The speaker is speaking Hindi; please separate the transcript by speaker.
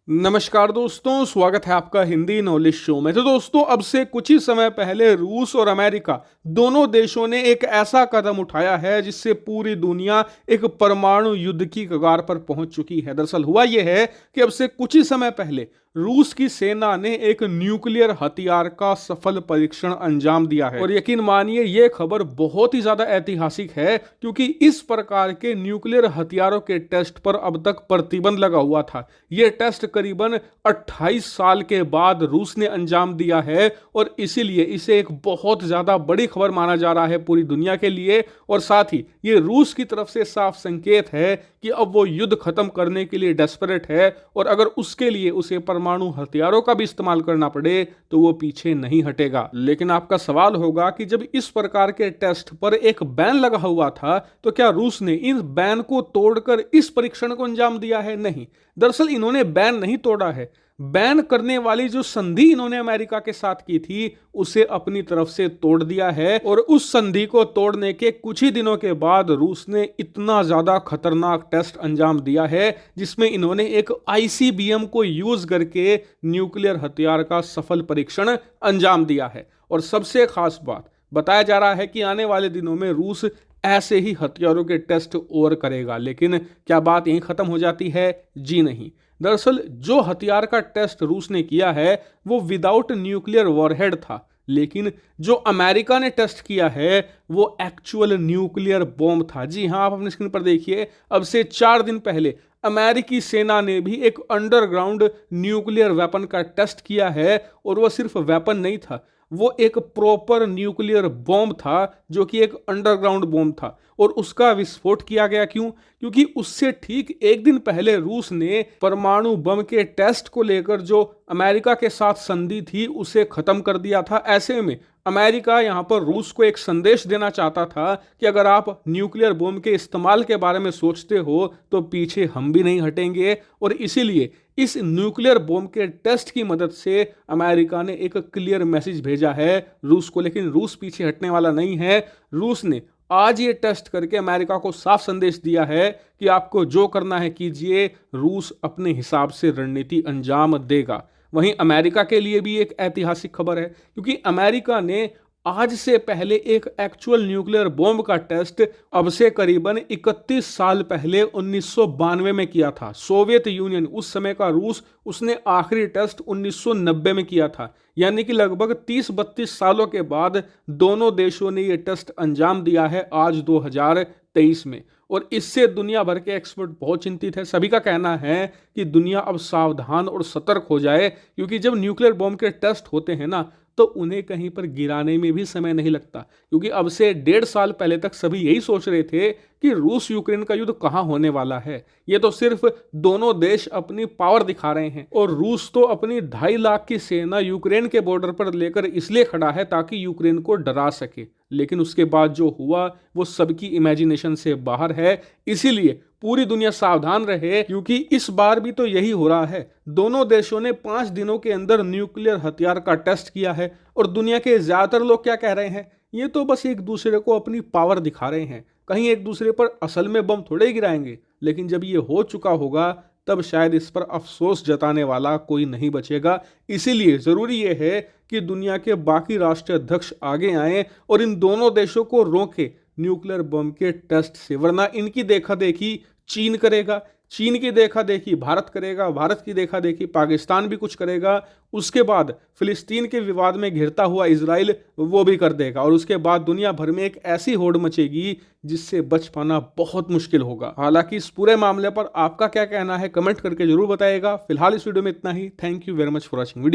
Speaker 1: नमस्कार दोस्तों, स्वागत है आपका हिंदी नॉलेज शो में। तो दोस्तों, अब से कुछ ही समय पहले रूस और अमेरिका दोनों देशों ने एक ऐसा कदम उठाया है जिससे पूरी दुनिया एक परमाणु युद्ध की कगार पर पहुंच चुकी है। दरअसल हुआ यह है कि अब से कुछ ही समय पहले रूस की सेना ने एक न्यूक्लियर हथियार का सफल परीक्षण अंजाम दिया है। और यकीन मानिए, यह खबर बहुत ही ज्यादा ऐतिहासिक है क्योंकि इस प्रकार के न्यूक्लियर हथियारों के टेस्ट पर अब तक प्रतिबंध लगा हुआ था। यह टेस्ट करीबन 28 साल के बाद रूस ने अंजाम दिया है और इसीलिए इसे एक बहुत ज्यादा बड़ी खबर माना जा रहा है पूरी दुनिया के लिए। और साथ ही ये रूस की तरफ से साफ संकेत है कि अब वो युद्ध खत्म करने के लिए डेस्परेट है और अगर उसके लिए उसे परमाणु हथियारों का भी इस्तेमाल करना पड़े तो वो पीछे नहीं हटेगा। लेकिन आपका सवाल होगा कि जब इस प्रकार के टेस्ट पर एक बैन लगा हुआ था तो क्या रूस ने इन बैन को तोड़कर इस परीक्षण को अंजाम दिया है? नहीं, दरअसल इन्होंने बैन नहीं तोड़ा है। बैन करने वाली जो संधि इन्होंने अमेरिका के साथ की थी उसे अपनी तरफ से तोड़ दिया है। और उस संधि को तोड़ने के कुछ ही दिनों के बाद रूस ने इतना ज्यादा खतरनाक टेस्ट अंजाम दिया है जिसमें इन्होंने एक आईसीबीएम को यूज करके न्यूक्लियर हथियार का सफल परीक्षण अंजाम दिया है। और सबसे खास बात, बताया जा रहा है कि आने वाले दिनों में रूस ऐसे ही हथियारों के टेस्ट और करेगा। लेकिन क्या बात यहीं खत्म हो जाती है? जी नहीं। दरअसल जो हथियार का टेस्ट रूस ने किया है वो विदाउट न्यूक्लियर वॉरहेड था, लेकिन जो अमेरिका ने टेस्ट किया है वो एक्चुअल न्यूक्लियर बॉम्ब था। जी हां, आप अपनी स्क्रीन पर देखिए, अब से 4 दिन पहले अमेरिकी सेना ने भी एक अंडरग्राउंड न्यूक्लियर वेपन का टेस्ट किया है। और वो सिर्फ वेपन नहीं था, वो एक प्रॉपर न्यूक्लियर बॉम्ब था जो कि एक अंडरग्राउंड बॉम्ब था। और उसका विस्फोट किया गया क्यों? क्योंकि उससे ठीक एक दिन पहले रूस ने परमाणु बम के टेस्ट को लेकर जो अमेरिका के साथ संधि थी उसे खत्म कर दिया था। ऐसे में अमेरिका यहां पर रूस को एक संदेश देना चाहता था कि अगर आप न्यूक्लियर बम के इस्तेमाल के बारे में सोचते हो तो पीछे हम भी नहीं हटेंगे। और इसीलिए इस न्यूक्लियर बम के टेस्ट की मदद से अमेरिका ने एक क्लियर मैसेज भेजा है रूस को। लेकिन रूस पीछे हटने वाला नहीं है। रूस ने आज ये टेस्ट करके अमेरिका को साफ संदेश दिया है कि आपको जो करना है कीजिए, रूस अपने हिसाब से रणनीति अंजाम देगा। वहीं अमेरिका के लिए भी एक ऐतिहासिक खबर है क्योंकि अमेरिका ने आज से पहले एक एक्चुअल न्यूक्लियर बॉम्ब का टेस्ट अब से करीबन 31 साल पहले 1992 में किया था। सोवियत यूनियन, उस समय का रूस, उसने आखिरी टेस्ट 1990 में किया था। यानी कि लगभग 30-32 सालों के बाद दोनों देशों ने यह टेस्ट अंजाम दिया है आज 2023 में। और इससे दुनिया भर के एक्सपर्ट बहुत चिंतित है। सभी का कहना है कि दुनिया अब सावधान और सतर्क हो जाए क्योंकि जब न्यूक्लियर बॉम्ब के टेस्ट होते हैं ना तो उन्हें कहीं पर गिराने में भी समय नहीं लगता। क्योंकि अब से 1.5 साल पहले तक सभी यही सोच रहे थे कि रूस यूक्रेन का युद्ध कहां होने वाला है। ये तो सिर्फ दोनों देश अपनी पावर दिखा रहे हैं। और रूस तो अपनी 2.5 लाख की सेना यूक्रेन के बॉर्डर पर लेकर इसलिए खड़ा है ताकि यूक्रेन को डरा सके। लेकिन उसके बाद जो हुआ वो सबकी इमेजिनेशन से बाहर है। इसीलिए पूरी दुनिया सावधान रहे क्योंकि इस बार भी तो यही हो रहा है। दोनों देशों ने 5 दिनों के अंदर न्यूक्लियर हथियार का टेस्ट किया है। और दुनिया के ज्यादातर लोग क्या कह रहे हैं? ये तो बस एक दूसरे को अपनी पावर दिखा रहे हैं, कहीं एक दूसरे पर असल में बम थोड़े ही गिराएंगे। लेकिन जब ये हो चुका होगा तब शायद इस पर अफसोस जताने वाला कोई नहीं बचेगा। इसीलिए जरूरी यह है कि दुनिया के बाकी राष्ट्रीय अध्यक्ष आगे आएं और इन दोनों देशों को रोके न्यूक्लियर बम के टेस्ट से। वरना इनकी देखा देखी चीन करेगा, चीन की देखा देखी भारत करेगा, भारत की देखा देखी पाकिस्तान भी कुछ करेगा, उसके बाद फिलिस्तीन के विवाद में घिरता हुआ इजराइल वो भी कर देगा। और उसके बाद दुनिया भर में एक ऐसी होड़ मचेगी जिससे बच पाना बहुत मुश्किल होगा। हालांकि इस पूरे मामले पर आपका क्या कहना है कमेंट करके जरूर बताइएगा। फिलहाल इस वीडियो में इतना ही। Thank you very much for watching video.